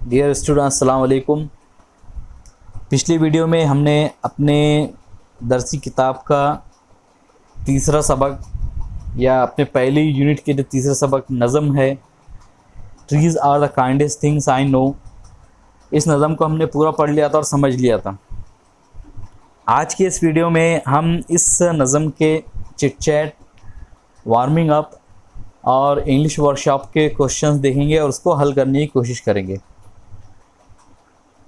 Dear student अस्सलाम वालेकुम। पिछली वीडियो में हमने अपने दरसी किताब का तीसरा सबक या अपने पहली यूनिट के जो तीसरा सबक नज़म है, trees are the kindest things I know, इस नज़म को हमने पूरा पढ़ लिया था और समझ लिया था। आज की इस वीडियो में हम इस नज़म के चिट चैट, वार्मिंग अप और इंग्लिश वर्कशॉप के क्वेश्चंस देखेंगे और उसको हल करने की कोशिश करेंगे।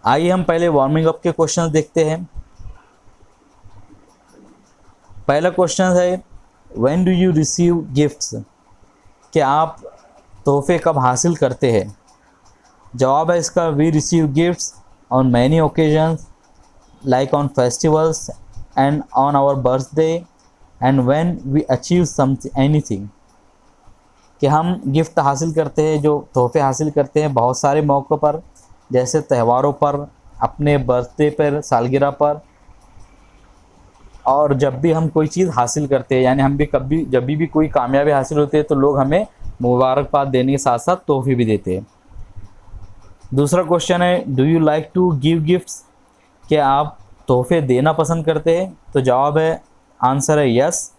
आइए हम पहले वार्मिंग अप के क्वेश्चंस देखते हैं। पहला क्वेश्चन है, when do you receive gifts, कि आप तोहफे कब हासिल करते हैं। जवाब है इसका, we receive gifts on many occasions like on festivals and on our birthday and when we achieve something anything, कि हम गिफ्ट हासिल करते हैं, जो तोहफे हासिल करते हैं बहुत सारे मौक़ों पर, जैसे त्योहारों पर, अपने बर्थडे पर, सालगिरह पर, और जब भी हम कोई चीज़ हासिल करते हैं, यानी हम भी कभी जब भी कोई कामयाबी हासिल होती है तो लोग हमें मुबारकबाद देने के साथ साथ तोहफे भी देते हैं। दूसरा क्वेश्चन है, do you like to give gifts, कि आप तोहफे देना पसंद करते हैं। तो जवाब है, आंसर है yes,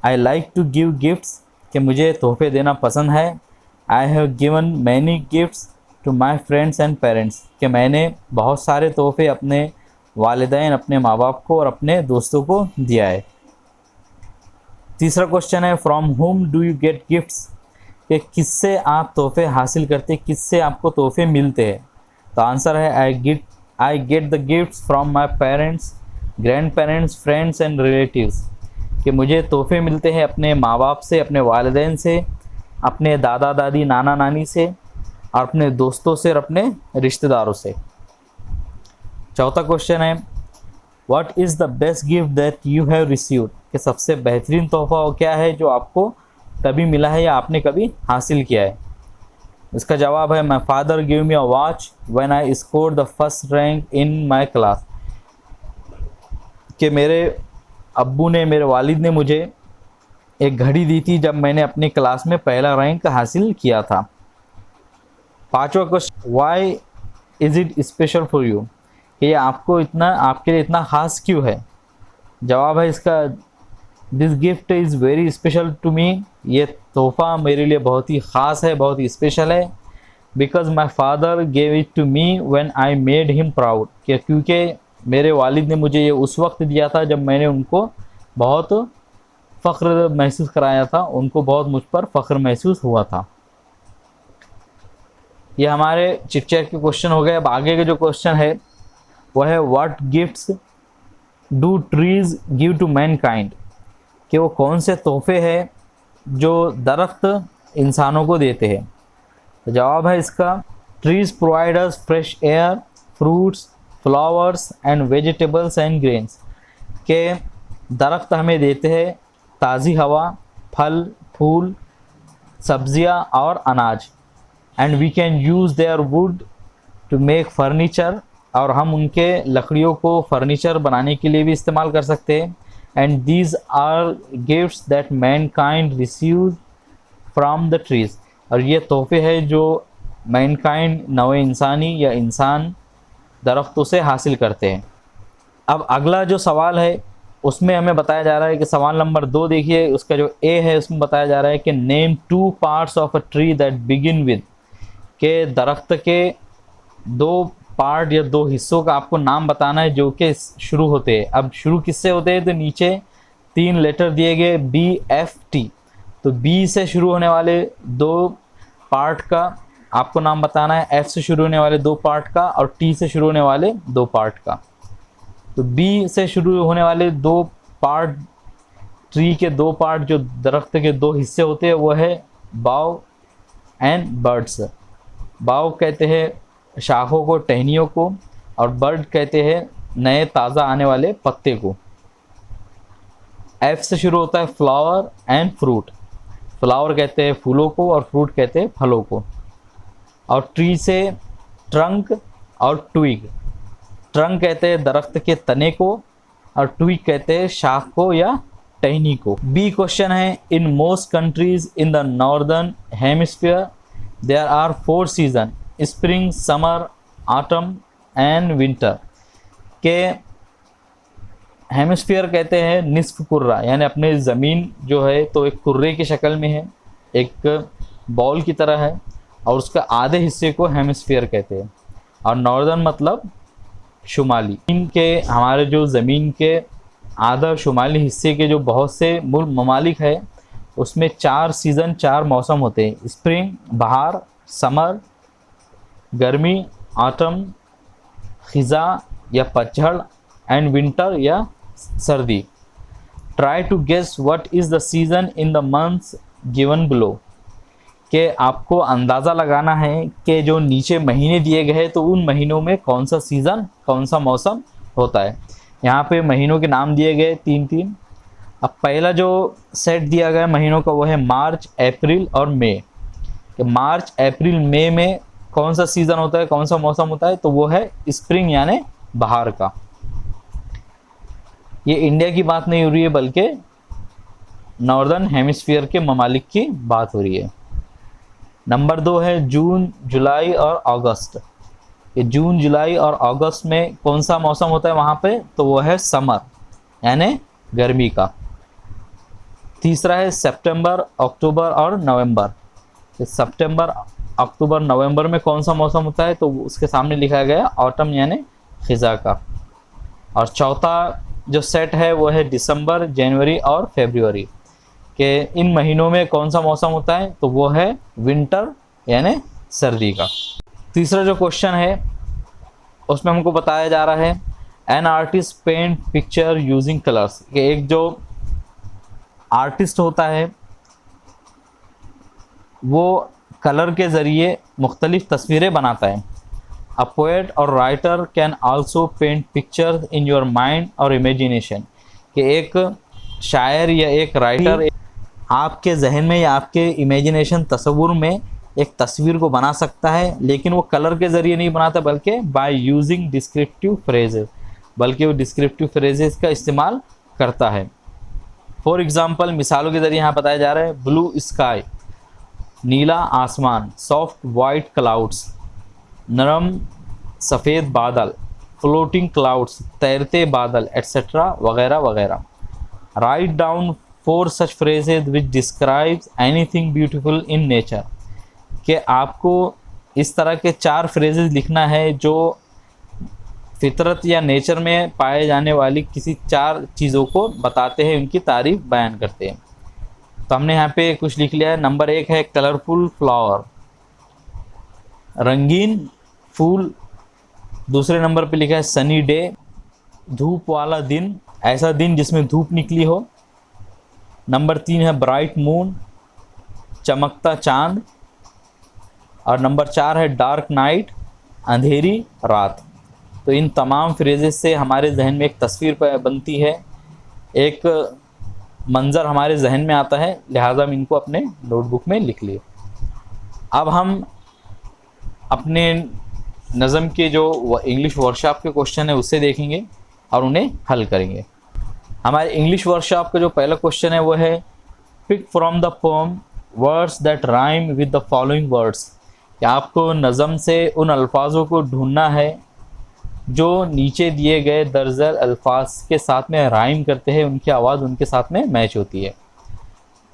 I like to give gifts, कि मुझे तोहफे देना पसंद है। I have given many gifts to my friends and parents, कि मैंने बहुत सारे तोहफे अपने वालिदैन, अपने माँ बाप को और अपने दोस्तों को दिया है। तीसरा क्वेश्चन है, from home do you get gifts, कि किससे आप तोहफे हासिल करते, किससे आपको तोहफे मिलते हैं। तो आंसर है, I get the gifts from my parents, grand parents, friends and relatives, कि मुझे तोहफे मिलते हैं अपने माँ बाप से, अपने वालिदैन से, अपने दादा दादी, नाना नानी से, और अपने दोस्तों से और अपने रिश्तेदारों से। चौथा क्वेश्चन है, what is the best gift that you have received, कि सबसे बेहतरीन तोहफा क्या है जो आपको कभी मिला है या आपने कभी हासिल किया है। इसका जवाब है, my father give me a watch when I scored the first rank in my class, कि मेरे अब्बू ने, मेरे वालिद ने मुझे एक घड़ी दी थी जब मैंने अपनी क्लास में पहला रैंक हासिल किया था। पांचवा question, why is it special for you, कि ये आपके लिए इतना ख़ास क्यों है। जवाब है इसका, this gift is very special to me, ये तोहफ़ा मेरे लिए बहुत ही ख़ास है, बहुत ही स्पेशल है। Because my father gave it to me when I made him proud, क्योंकि मेरे वालिद ने मुझे ये उस वक्त दिया था जब मैंने उनको बहुत फ़ख्र महसूस कराया था, उनको बहुत मुझ पर फ़ख्र महसूस हुआ था। ये हमारे चिट चैट के क्वेश्चन हो गए। अब आगे के जो क्वेश्चन है वह है, what gifts do trees give to mankind, कि वो कौन से तोहफे हैं जो दरख्त इंसानों को देते हैं। तो जवाब है इसका, trees provide us fresh air, fruits, flowers and vegetables and grains, के दरख्त हमें देते हैं ताज़ी हवा, फल फूल, सब्जियां और अनाज। And we can use their wood to make furniture, और हम उनके लकड़ियों को फर्नीचर बनाने के लिए भी इस्तेमाल कर सकते हैं। And these are gifts that mankind receives from the trees, और ये तोहफे हैं जो मैनकाइंड, नौ इंसानी या इंसान दरख्तों से हासिल करते हैं। अब अगला जो सवाल है उसमें हमें बताया जा रहा है कि सवाल नंबर 2 देखिए, उसका जो ए है उसमें बताया जा रहा है कि name 2 parts of a tree that begin with, के दरख्त के 2 पार्ट या 2 हिस्सों का आपको नाम बताना है जो कि शुरू होते हैं। अब शुरू किससे होते हैं, तो नीचे 3 लेटर दिए गए BFT, तो B से शुरू होने वाले 2 पार्ट का आपको नाम बताना है, F से शुरू होने वाले 2 पार्ट का और T से शुरू होने वाले 2 पार्ट का। तो B से शुरू होने वाले 2 पार्ट, ट्री के 2 पार्ट जो दरख्त के 2 हिस्से होते हैं वो है बाव एंड बर्ड्स। बाव कहते हैं शाखों को, टहनियों को, और बर्ड कहते हैं नए ताज़ा आने वाले पत्ते को। F से शुरू होता है फ्लावर एंड फ्रूट, फ्लावर कहते हैं फूलों को और फ्रूट कहते हैं फलों को। और ट्री से ट्रंक और ट्विग, ट्रंक कहते हैं दरख्त के तने को और ट्विग कहते हैं शाख को या टहनी को। बी क्वेश्चन है, in most countries in the northern hemisphere there are 4 season spring, summer, autumn and winter के हेमिस्फीयर कहते हैं निस्फ कुर्रा, यानी अपने ज़मीन जो है तो एक कुर्रे की शक्ल में है, एक बॉल की तरह है, और उसके आधे हिस्से को हेमिस्फीयर कहते हैं। और नॉर्दर्न मतलब शुमाली। इनके हमारे जो ज़मीन के आधा शुमाली हिस्से के जो बहुत से ममालिक है उसमें 4 सीज़न 4 मौसम होते हैं, स्प्रिंग बहार, समर गर्मी, ऑटम खिज़ा या पतझड़ एंड विंटर या सर्दी। Try to guess what is the season in the months given below, कि आपको अंदाज़ा लगाना है कि जो नीचे महीने दिए गए हैं तो उन महीनों में कौन सा सीज़न कौन सा मौसम होता है। यहाँ पे महीनों के नाम दिए गए 3-3। अब पहला जो सेट दिया गया महीनों का वो है मार्च, अप्रैल और मई। कि मार्च, अप्रैल, मई में कौन सा सीज़न होता है, कौन सा मौसम होता है, तो वो है स्प्रिंग यानी बहार का। ये इंडिया की बात नहीं हो रही है बल्कि नॉर्दर्न हेमिस्फीयर के ममालिक की बात हो रही है। नंबर 2 है जून, जुलाई और अगस्त। ये जून, जुलाई और अगस्त में कौन सा मौसम होता है वहाँ पे, तो वो है समर यानी गर्मी का। तीसरा है सितंबर, अक्टूबर और नवंबर। सितंबर, अक्टूबर, नवंबर में कौन सा मौसम होता है, तो उसके सामने लिखा गया ऑटम यानी खिज़ा का। और चौथा जो सेट है वो है दिसंबर, जनवरी और फरवरी के। इन महीनों में कौन सा मौसम होता है, तो वो है विंटर यानी सर्दी का। तीसरा जो क्वेश्चन है उसमें हमको बताया जा रहा है an artist paint picture using colours, कि एक जो आर्टिस्ट होता है वो कलर के ज़रिए मुख्तलिफ़ तस्वीरें बनाता है। A poet or writer can also paint pictures in your mind or imagination, कि एक शायर या एक राइटर आपके जहन में या आपके इमेजिनेशन तस्वुर में एक तस्वीर को बना सकता है, लेकिन वो कलर के ज़रिए नहीं बनाता बल्कि बाय यूजिंग डिस्क्रिप्टिव फ्रेजेस, बल्कि वो डिस्क्रिप्टिव फ्रेजेस का इस्तेमाल करता है। फॉर एग्ज़ाम्पल, मिसालों के ज़रिए यहाँ बताया जा रहा है ब्लू स्काई नीला आसमान, सॉफ्ट वाइट क्लाउड्स नरम सफ़ेद बादल, फ्लोटिंग क्लाउड्स तैरते बादल, एट्सेट्रा वगैरह वगैरह। Write down 4 such phrases which describes anything beautiful in nature, कि आपको इस तरह के 4 फ्रेजेज लिखना है जो फितरत या नेचर में पाए जाने वाली किसी 4 चीज़ों को बताते हैं, उनकी तारीफ बयान करते हैं। तो हमने यहाँ पे कुछ लिख लिया है। नंबर 1 है कलरफुल फ्लावर, रंगीन फूल। दूसरे नंबर पे लिखा है सनी डे, धूप वाला दिन, ऐसा दिन जिसमें धूप निकली हो। नंबर 3 है ब्राइट मून, चमकता चांद। और नंबर 4 है डार्क नाइट, अंधेरी रात। तो इन तमाम फ्रेजेस से हमारे जहन में एक तस्वीर बनती है, एक मंज़र हमारे जहन में आता है, लिहाजा हम इनको अपने नोटबुक में लिख लिए। अब हम अपने नज़म के जो इंग्लिश वर्कशॉप के क्वेश्चन है उससे देखेंगे और उन्हें हल करेंगे। हमारे इंग्लिश वर्कशॉप का जो पहला क्वेश्चन है वो है pick from the poem words that rhyme with the following words, कि आपको नज़म से उन अल्फाजों को ढूंढना है जो नीचे दिए गए दर्जल अल्फाज के साथ में राइम करते हैं, उनकी आवाज़ उनके साथ में मैच होती है।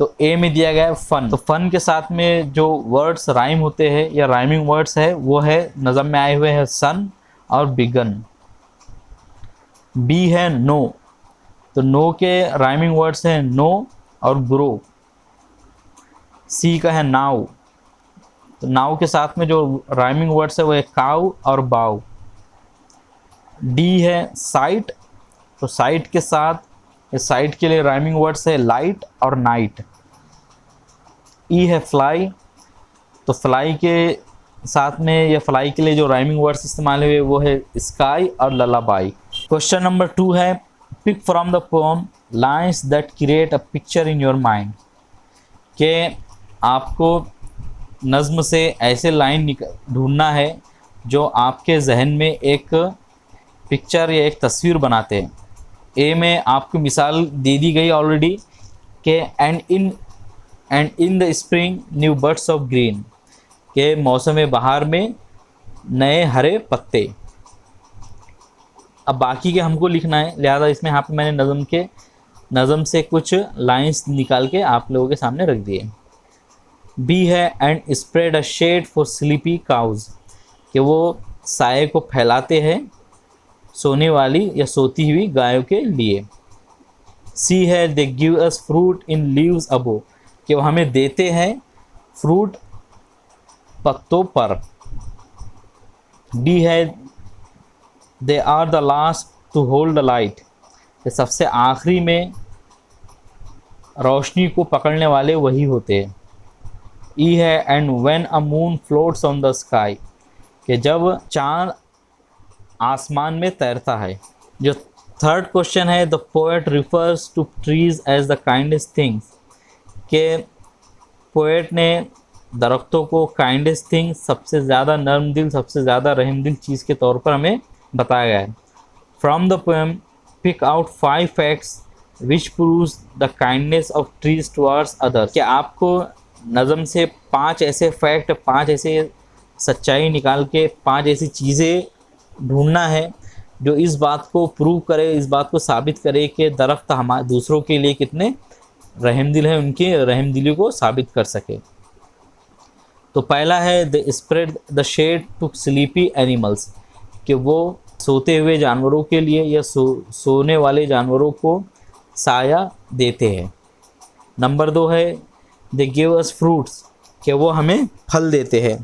तो ए में दिया गया है फ़न, तो फ़न के साथ में जो वर्ड्स राइम होते हैं या राइमिंग वर्ड्स है वो है नज़म में आए हुए हैं सन और बिगन। बी है नो, तो नो के राइमिंग वर्ड्स हैं नो और ग्रो। सी का है नाउ, तो नाउ के साथ में जो राइमिंग वर्ड्स है वो है काउ और बाउ। डी है साइट, तो साइट के साथ साइट के लिए राइमिंग वर्ड्स है लाइट और नाइट। ई है फ्लाई, तो फ्लाई के साथ में या फ्लाई के लिए जो राइमिंग वर्ड्स इस्तेमाल हुए वो है स्काई और ललाबाई। क्वेश्चन नंबर 2 है pick from the poem lines that create a picture in your mind, के आपको नज़्म से ऐसे लाइन ढूंढना है जो आपके जहन में एक पिक्चर या एक तस्वीर बनाते हैं। ए में आपको मिसाल दे दी गई ऑलरेडी कि and in the spring new birds of green, के मौसम बहार में नए हरे पत्ते। अब बाकी के हमको लिखना है, लिहाजा इसमें यहाँ पे मैंने नज़म से कुछ लाइंस निकाल के आप लोगों के सामने रख दिए। बी है and spread a shade for sleepy cows, कि वो साए को फैलाते हैं सोने वाली या सोती हुई गायों के लिए। सी है they give us fruit in leaves above, कि वो हमें देते हैं फ्रूट पत्तों पर। डी है they are the last to hold the light, कि सबसे आखिरी में रोशनी को पकड़ने वाले वही होते हैं। ई है and when a moon floats on the sky, कि जब चांद आसमान में तैरता है। जो थर्ड क्वेश्चन है, the poet refers to trees as the kindest things, के पोएट ने दरख्तों को काइंडेस्ट थिंग, सबसे ज़्यादा नर्म दिल, सबसे ज़्यादा रहम दिल चीज़ के तौर पर हमें बताया गया है। From the poem pick out 5 facts which proves the kindness of trees towards others, कि आपको नज़म से 5 ऐसे फैक्ट, 5 ऐसे सच्चाई निकाल के 5 ऐसी चीज़ें ढूंढना है जो इस बात को प्रूव करे, इस बात को साबित करे कि दरख्त हमारे दूसरों के लिए कितने रहमदिल हैं, उनकी रहमदिली को साबित कर सके। तो पहला है the spread the shade to sleepy animals, कि वो सोते हुए जानवरों के लिए या सोने वाले जानवरों को साया देते हैं। नंबर 2 है दे गिव अस फ्रूट्स, कि वो हमें फल देते हैं।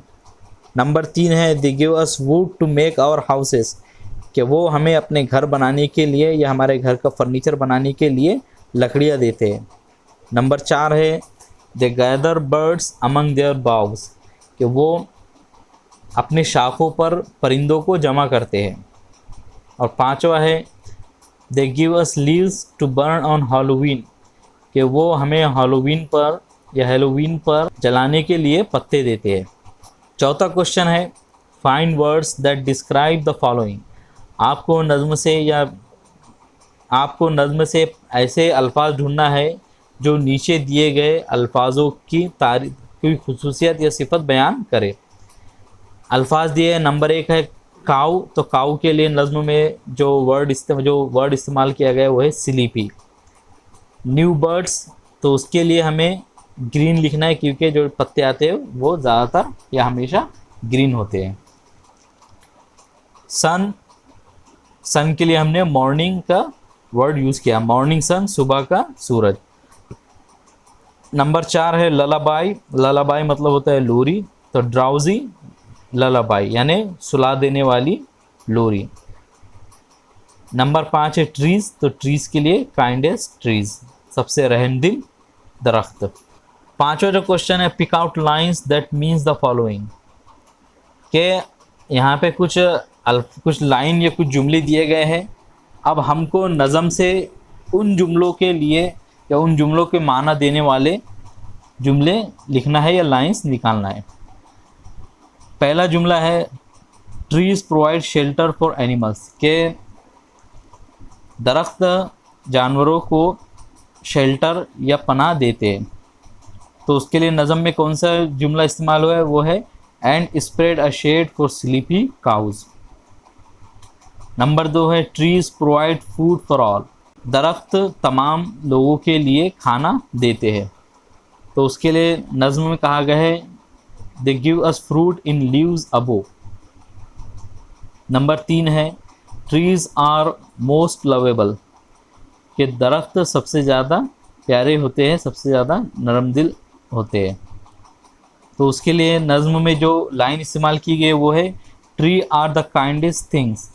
नंबर 3 है they give us wood to make our houses, कि वो हमें अपने घर बनाने के लिए या हमारे घर का फर्नीचर बनाने के लिए लकड़ियाँ देते हैं। नंबर 4 है they gather birds among their boughs, कि वो अपने शाखों पर परिंदों को जमा करते हैं। और 5वां है they give us leaves to burn on Halloween, कि वो हमें हैलोवीन पर जलाने के लिए पत्ते देते हैं। चौथा क्वेश्चन है find words that describe the following, आपको नज़्म से ऐसे अल्फाज ढूंढना है जो नीचे दिए गए अल्फाजों की कोई खुसूसियत या सिफत बयान करे। अल्फाज दिए, नंबर 1 है काऊ, तो काऊ के लिए नज़्म में जो वर्ड इस्तेमाल किया गया है वो है स्लीपी। न्यू बर्ड्स, तो उसके लिए हमें ग्रीन लिखना है, क्योंकि जो पत्ते आते हैं वो ज़्यादातर या हमेशा ग्रीन होते हैं। सन के लिए हमने मॉर्निंग का वर्ड यूज़ किया, मॉर्निंग सन, सुबह का सूरज। नंबर 4 है ललाबाई, ललाबाई मतलब होता है लोरी, तो ड्राउजी ललाबाई यानी सुला देने वाली लोरी। नंबर 5 है ट्रीज़, तो ट्रीज़ के लिए काइंडेस्ट ट्रीज़, सबसे रहमदिल दरख्त। 5वां जो क्वेश्चन है pick out lines that means the following, के यहाँ पे कुछ लाइन या कुछ जुमले दिए गए हैं। अब हमको नज़म से उन जुमलों के लिए या उन जुमलों के माना देने वाले जुमले लिखना है या लाइन्स निकालना है। पहला जुमला है trees provide shelter for animals, के दरख्त जानवरों को शेल्टर या पनाह देते हैं। तो उसके लिए नज़म में कौन सा जुमला इस्तेमाल हुआ है, वो है and spread a shade for sleepy cows. Number 2 है trees provide food for all, दरख्त तमाम लोगों के लिए खाना देते हैं। तो उसके लिए नज़्म में कहा गया है they give us fruit in leaves above. Number 3 है ट्रीज आर मोस्ट लवेबल, के दरख्त सबसे ज़्यादा प्यारे होते हैं, सबसे ज़्यादा नरमदिल होते हैं। तो उसके लिए नज़्म में जो लाइन इस्तेमाल की गई वो है tree are the kindest things.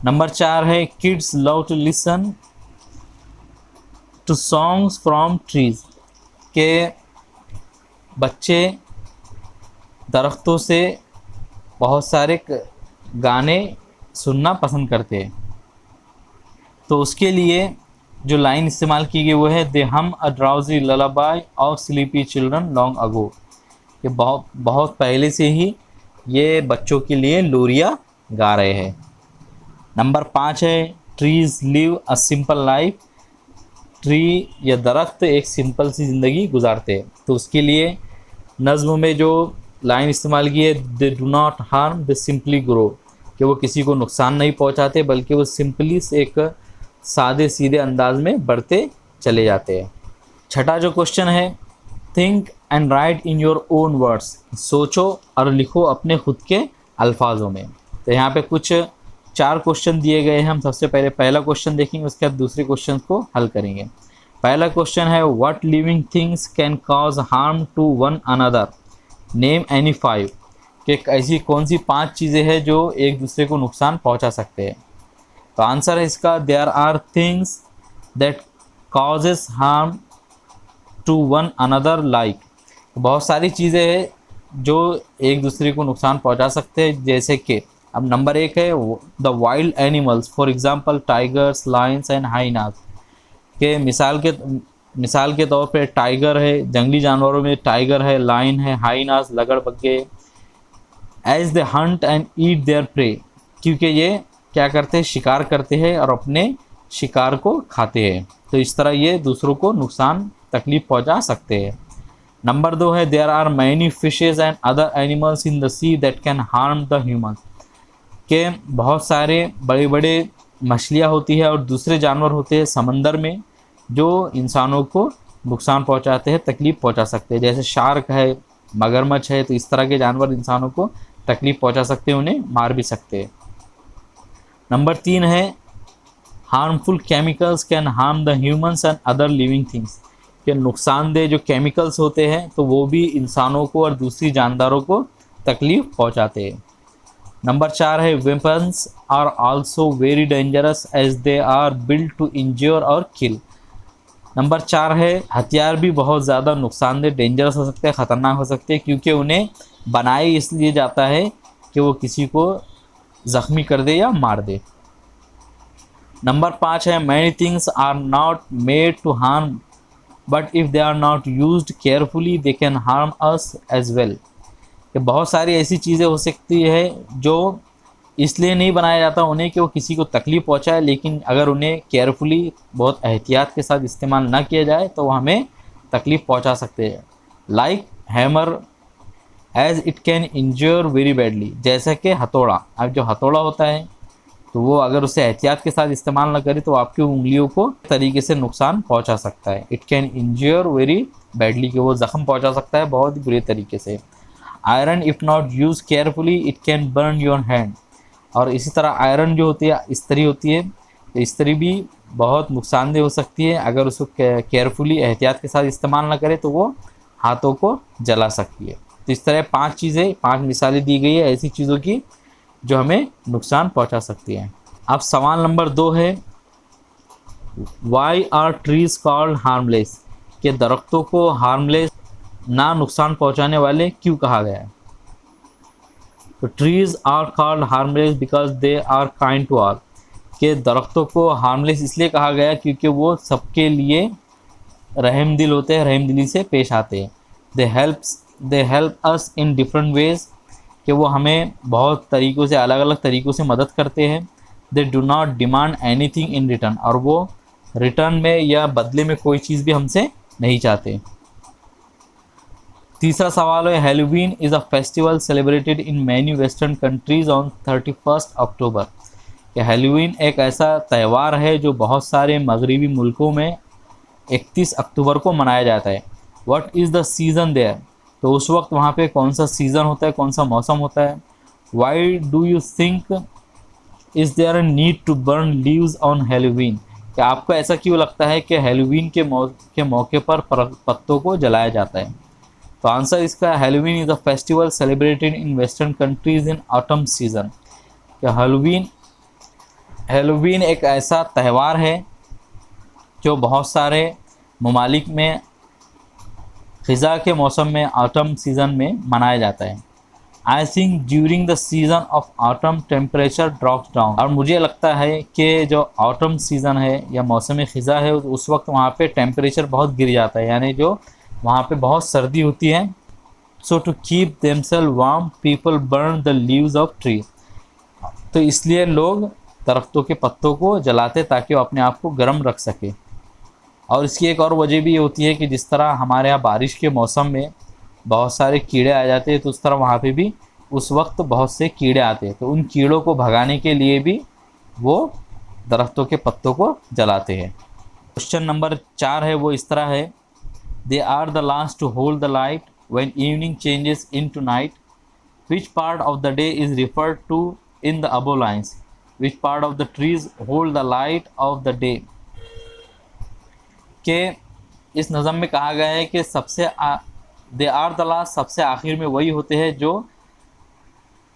Number 4 है kids love to listen to songs from trees, के बच्चे दरख्तों से बहुत सारे गाने सुनना पसंद करते हैं। तो उसके लिए जो लाइन इस्तेमाल की गई वो है they hum a drowsy lullaby of sleepy children long ago, ये बहुत पहले से ही ये बच्चों के लिए लोरिया गा रहे हैं। नंबर 5 है trees live a simple life, tree या दरख्त एक सिंपल सी ज़िंदगी गुजारते हैं। तो उसके लिए नज़्म में जो लाइन इस्तेमाल की है, they do not harm they simply grow, कि वो किसी को नुकसान नहीं पहुंचाते बल्कि वो सिंपली एक सादे सीधे अंदाज में बढ़ते चले जाते हैं। छठा जो क्वेश्चन है, think and right in your own words, सोचो और लिखो अपने खुद के अल्फाजों में। तो यहाँ पे कुछ 4 क्वेश्चन दिए गए हैं। हम सबसे पहले पहला क्वेश्चन देखेंगे, उसके बाद दूसरे क्वेश्चन को हल करेंगे। पहला क्वेश्चन है, what living things can cause harm to one another, name any 5, कि ऐसी कौन सी 5 चीज़ें हैं जो एक दूसरे को नुकसान पहुंचा सकते हैं। तो आंसर है इसका, there are things that causes harm to one another, like, बहुत सारी चीज़ें हैं जो एक दूसरे को नुकसान पहुंचा सकते हैं। जैसे कि अब नंबर 1 है the wild animals, for example tigers, Lions and hyenas, के मिसाल के तौर पे टाइगर है, जंगली जानवरों में टाइगर है, लायन है, हाइनास लगड़बग्गे, as they hunt and eat their prey, क्योंकि ये क्या करते हैं, शिकार करते हैं और अपने शिकार को खाते हैं। तो इस तरह ये दूसरों को नुकसान तकलीफ पहुंचा सकते हैं। नंबर 2 है, there are many fishes and other animals in the sea that can harm the human, के बहुत सारे बड़े बड़े मछलियाँ होती है और दूसरे जानवर होते हैं समंदर में जो इंसानों को नुकसान पहुंचाते हैं, तकलीफ पहुंचा सकते हैं। जैसे शार्क है, मगरमच्छ है, तो इस तरह के जानवर इंसानों को तकलीफ पहुंचा सकते हैं, उन्हें मार भी सकते हैं। नंबर 3 है, harmful chemicals can harm the humans and other living things, के नुकसानदेह जो केमिकल्स होते हैं तो वो भी इंसानों को और दूसरी जानदारों को तकलीफ पहुंचाते हैं। नंबर 4 है, weapons are also very dangerous as they are build to injure और किल। नंबर 4 है, हथियार भी बहुत ज़्यादा नुकसानदेह, डेंजरस हो सकते हैं, ख़तरनाक हो सकते हैं, क्योंकि उन्हें बनाया इसलिए जाता है कि वो किसी को ज़ख्मी कर दे या मार दे। नंबर 5 है, many things are not made to harm but if they are not used carefully they can harm us as well, कि बहुत सारी ऐसी चीज़ें हो सकती है जो इसलिए नहीं बनाया जाता उन्हें कि वो किसी को तकलीफ़ पहुंचाए, लेकिन अगर उन्हें केयरफुली बहुत एहतियात के साथ इस्तेमाल ना किया जाए तो वो हमें तकलीफ़ पहुंचा सकते हैं। Like hammer as it can injure very badly, जैसा कि हथौड़ा, अब जो हथौड़ा होता है तो वो अगर उसे एहतियात के साथ इस्तेमाल ना करे तो आपकी उंगलियों को तरीके से नुकसान पहुंचा सकता है। It can injure very badly, कि वो ज़ख्म पहुंचा सकता है बहुत ही बुरे तरीके से। Iron if not use carefully it can burn your hand, और इसी तरह आयरन जो होती है इस्त्री होती है, तो इस्त्री भी बहुत नुकसानदेह हो सकती है, अगर उसको केयरफुली एहतियात के साथ इस्तेमाल ना करे तो वो हाथों को जला सकती है। तो इस तरह 5 चीज़ें, 5 मिसालें दी गई है ऐसी चीज़ों की जो हमें नुकसान पहुंचा सकती हैं। अब सवाल नंबर 2 है, why are trees called harmless, के दरख्तों को हार्मलेस, ना नुकसान पहुंचाने वाले क्यों कहा गया है। तो trees are called harmless because they are kind to all, के दरख्तों को हार्मलेस इसलिए कहा गया क्योंकि वो सबके लिए रहमदिल होते हैं, रहमदिली से पेश आते हैं। They help us in different ways, कि वो हमें बहुत तरीक़ों से, अलग अलग तरीक़ों से मदद करते हैं। They do not demand anything in return, और वो रिटर्न में या बदले में कोई चीज़ भी हमसे नहीं चाहते। तीसरा सवाल है, Halloween is a festival celebrated in many western countries on 31 अक्टूबर, कि हैलोवीन एक ऐसा त्यौहार है जो बहुत सारे मगरबी मुल्कों में 31 अक्टूबर को मनाया जाता है। What is the season there, तो उस वक्त वहाँ पे कौन सा सीज़न होता है, कौन सा मौसम होता है। Why do you think is there a need to burn leaves on Halloween, कि आपको ऐसा क्यों लगता है कि हैलोवीन के मौके पर पत्तों को जलाया जाता है। तो आंसर इसका, Halloween is a festival celebrated in western countries in autumn season, कि हैलोवीन एक ऐसा त्यौहार है जो बहुत सारे ममालिक में ख़िज़ा के मौसम में, ऑटम सीज़न में मनाया जाता है। I think during the season off autumn temperature drops down, और मुझे लगता है कि जो ऑटम सीज़न है या मौसम ख़िज़ा है उस वक्त वहाँ पे टेम्परेचर बहुत गिर जाता है, यानी जो वहाँ पे बहुत सर्दी होती है। So to keep themself warm people burn the leaves of tree, तो इसलिए लोग दरख्तों के पत्तों को जलाते ताकि वो अपने आप को गर्म रख सके। और इसकी एक और वजह भी ये होती है कि जिस तरह हमारे यहाँ बारिश के मौसम में बहुत सारे कीड़े आ जाते हैं, तो उस तरह वहाँ पे भी उस वक्त बहुत से कीड़े आते हैं, तो उन कीड़ों को भगाने के लिए भी वो दरख्तों के पत्तों को जलाते हैं। क्वेश्चन नंबर 4 है वो इस तरह है, they are the last to hold the light when evening changes into night, which part of the day is referred to in the above lines, which part of the trees hold the light of the day। के इस नज़म में कहा गया है कि दे are the last, सबसे आखिर में वही होते हैं जो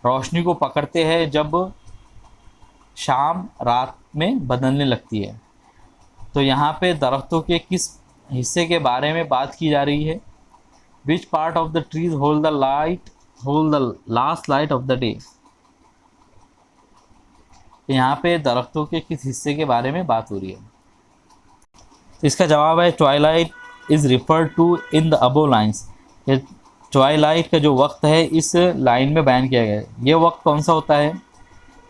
रोशनी को पकड़ते हैं जब शाम रात में बदलने लगती है। तो यहाँ पे दरख्तों के किस हिस्से के बारे में बात की जा रही है, which part of the trees hold the last light of the day. यहाँ पे दरख्तों के किस हिस्से के बारे में बात हो रही है। तो इसका जवाब है twilight is referred to in the above lines. ये ट्वाइलाइट का जो वक्त है इस लाइन में बयान किया गया है। ये वक्त कौन सा होता है,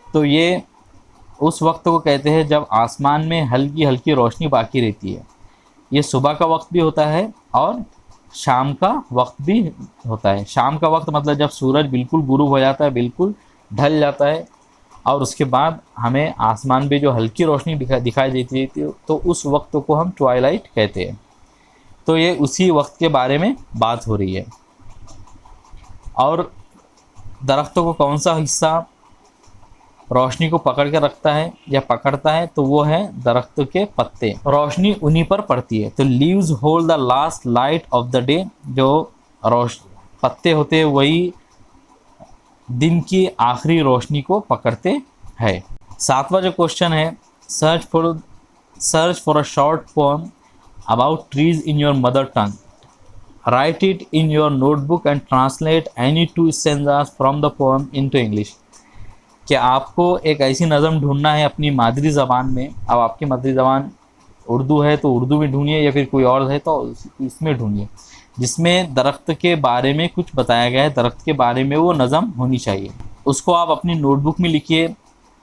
तो ये उस वक्त को कहते हैं जब आसमान में हल्की हल्की रोशनी बाकी रहती है। ये सुबह का वक्त भी होता है और शाम का वक्त भी होता है। शाम का वक्त मतलब जब सूरज बिल्कुल गुरूब हो जाता है, बिल्कुल ढल जाता है, और उसके बाद हमें आसमान में जो हल्की रोशनी दिखाई देती है, तो उस वक्त को हम ट्वाइलाइट कहते हैं। तो ये उसी वक्त के बारे में बात हो रही है। और दरख्तों को कौन सा हिस्सा रोशनी को पकड़ के रखता है या पकड़ता है, तो वो है दरख्त के पत्ते। रोशनी उन्हीं पर पड़ती है। तो leaves hold the last light of the day, जो पत्ते होते हैं वही दिन की आखिरी रोशनी को पकड़ते हैं। 7वां जो क्वेश्चन है, search for a short poem about trees in your mother tongue, right it in your notebook and translate any 2 stanzas from the poem into English. कि आपको एक ऐसी नज़म ढूंढना है अपनी मादरी ज़बान में। अब आपकी मादरी ज़बान उर्दू है तो उर्दू में ढूंढिए, या फिर कोई और है तो इसमें ढूंढिए, जिसमें दरख्त के बारे में कुछ बताया गया है, दरख्त के बारे में वो नज़म होनी चाहिए। उसको आप अपनी नोटबुक में लिखिए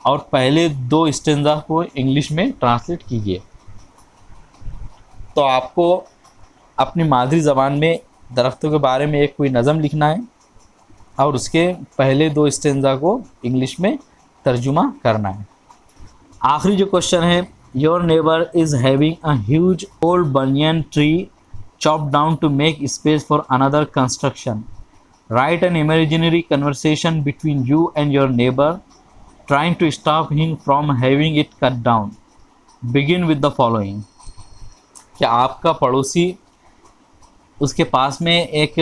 और पहले 2 स्टेंजा को इंग्लिश में ट्रांसलेट कीजिए। तो आपको अपनी मादरी ज़बान में दरख्तों के बारे में एक कोई नज़म लिखना है और उसके पहले 2 स्टेंजा को इंग्लिश में तर्जुमा करना है। आखिरी जो क्वेश्चन है, your neighbour is having a huge old banyan tree chopped down to make space for another construction. Write an imaginary conversation between you and your neighbor, trying to stop him from having it cut down. Begin with the following. कि आपका पड़ोसी, उसके पास में एक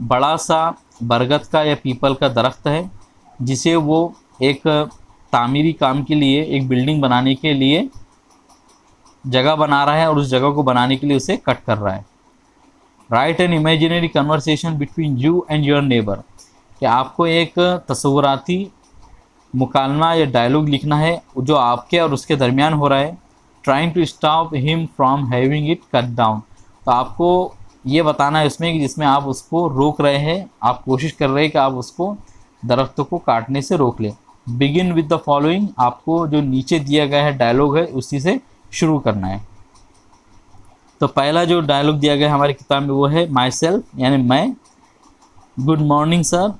बड़ा सा बरगद का या पीपल का दरख्त है, जिसे वो एक तामीरी काम के लिए, एक बिल्डिंग बनाने के लिए जगह बना रहा है और उस जगह को बनाने के लिए उसे कट कर रहा है। Right an imaginary conversation between you and your neighbour, कि आपको एक तस्वुराती मुकालमा या डायलॉग लिखना है जो आपके और उसके दरमियान हो रहा है। Trying to stop him from having it cut down, तो आपको ये बताना है उसमें कि जिसमें आप उसको रोक रहे हैं, आप कोशिश कर रहे हैं कि आप उसको दरख्तों को काटने से रोक लें। बिगिन विद द फॉलोइंग, आपको जो नीचे दिया गया है डायलॉग है उसी से शुरू करना है। तो पहला जो डायलॉग दिया गया है हमारी किताब में वो है माई सेल्फ, यानी मैं। Good morning sir,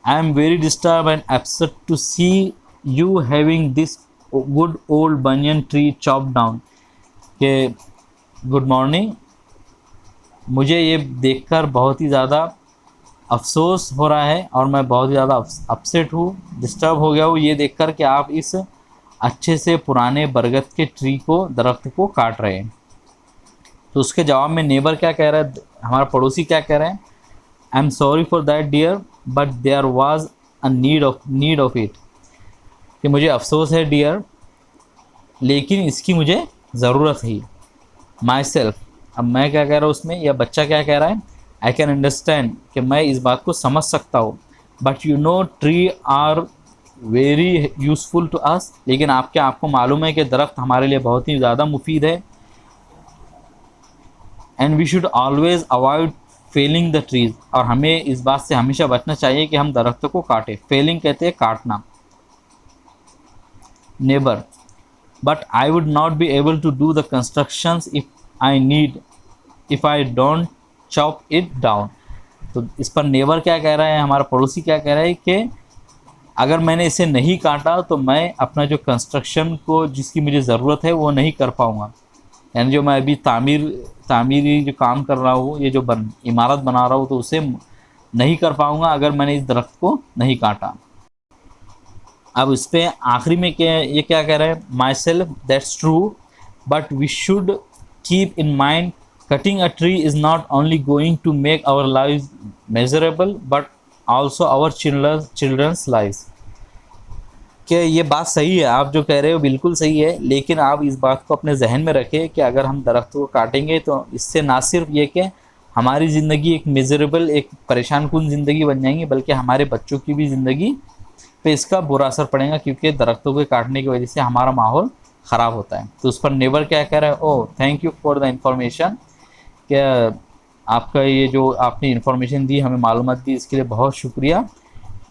I am very disturb and upset to see you having this good old banyan tree chop down. के गुड मॉर्निंग, मुझे ये देखकर बहुत ही ज़्यादा अफसोस हो रहा है और मैं बहुत ही ज़्यादा अपसेट हूँ, डिस्टर्ब हो गया हूँ ये देखकर कि आप इस अच्छे से पुराने बरगद के ट्री को, दरख्त को काट रहे हैं। तो उसके जवाब में नेबर क्या कह रहा है, हमारा पड़ोसी क्या कह रहे हैं, I am sorry for that dear but there was a need of it, कि मुझे अफसोस है डियर, लेकिन इसकी मुझे ज़रूरत है। माई सेल्फ, अब मैं क्या कह रहा हूँ उसमें, या बच्चा क्या कह रहा है, आई कैन अंडरस्टैंड, कि मैं इस बात को समझ सकता हूँ, but you know tree are very useful to us, लेकिन आपको मालूम है कि दरख्त हमारे लिए बहुत ही ज़्यादा मुफीद है। And we should always avoid felling the trees, और हमें इस बात से हमेशा बचना चाहिए कि हम दरख्तों को काटें। फेलिंग कहते हैं काटना। Neighbour, but I would not be able to do the constructions if I don't chop it down, तो इस पर नेबर क्या कह रहा है, हमारा पड़ोसी क्या कह रहा है कि अगर मैंने इसे नहीं काटा तो मैं अपना जो कंस्ट्रक्शन को जिसकी मुझे ज़रूरत है वो नहीं कर पाऊँगा। यानी जो मैं अभी तामीरी जो काम कर रहा हूँ, ये जो इमारत बना रहा हूँ, तो उसे नहीं कर पाऊँगा अगर मैंने इस दरख्त को नहीं काटा। अब इस पर आखिरी में ये क्या कह रहा है, myself that's true but we should keep in mind cutting a tree is not only going to make our lives miserable but also our children's lives। कि ये बात सही है, आप जो कह रहे हो बिल्कुल सही है, लेकिन आप इस बात को अपने जहन में रखें कि अगर हम दरख्त को काटेंगे तो इससे ना सिर्फ ये कि हमारी ज़िंदगी एक मिजरेबल, एक परेशान कुन ज़िंदगी बन जाएंगी, बल्कि हमारे बच्चों की भी ज़िंदगी पे इसका बुरा असर पड़ेगा, क्योंकि दरख्तों के काटने की वजह से हमारा माहौल ख़राब होता है। तो उस पर नेबर क्या कह रहा है, oh thank you for the information, क्या आपका ये जो आपने इन्फॉर्मेशन दी, हमें मालूमात दी, इसके लिए बहुत शुक्रिया।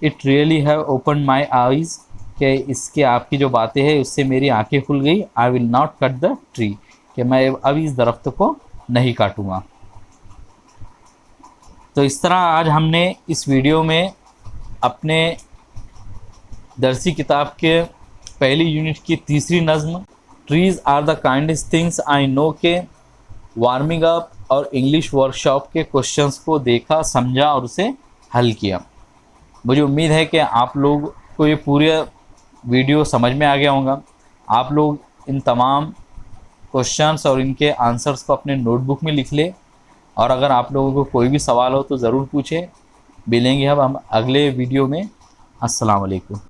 It really have open my eyes, कि इसके आपकी जो बातें हैं उससे मेरी आंखें खुल गई। I will not cut the tree, कि मैं अब इस दरख्त को नहीं काटूँगा। तो इस तरह आज हमने इस वीडियो में अपने दरसी किताब के पहली यूनिट की तीसरी नज़्म trees are the kindest things I know के वार्मिंग अप और इंग्लिश वर्कशॉप के क्वेश्चंस को देखा, समझा और उसे हल किया। मुझे उम्मीद है कि आप लोग को ये पूरा वीडियो समझ में आ गया होगा। आप लोग इन तमाम क्वेश्चंस और इनके आंसर्स को अपने नोटबुक में लिख लें, और अगर आप लोगों को कोई भी सवाल हो तो ज़रूर पूछें। मिलेंगे अब हम अगले वीडियो में। अस्सलाम वालेकुम।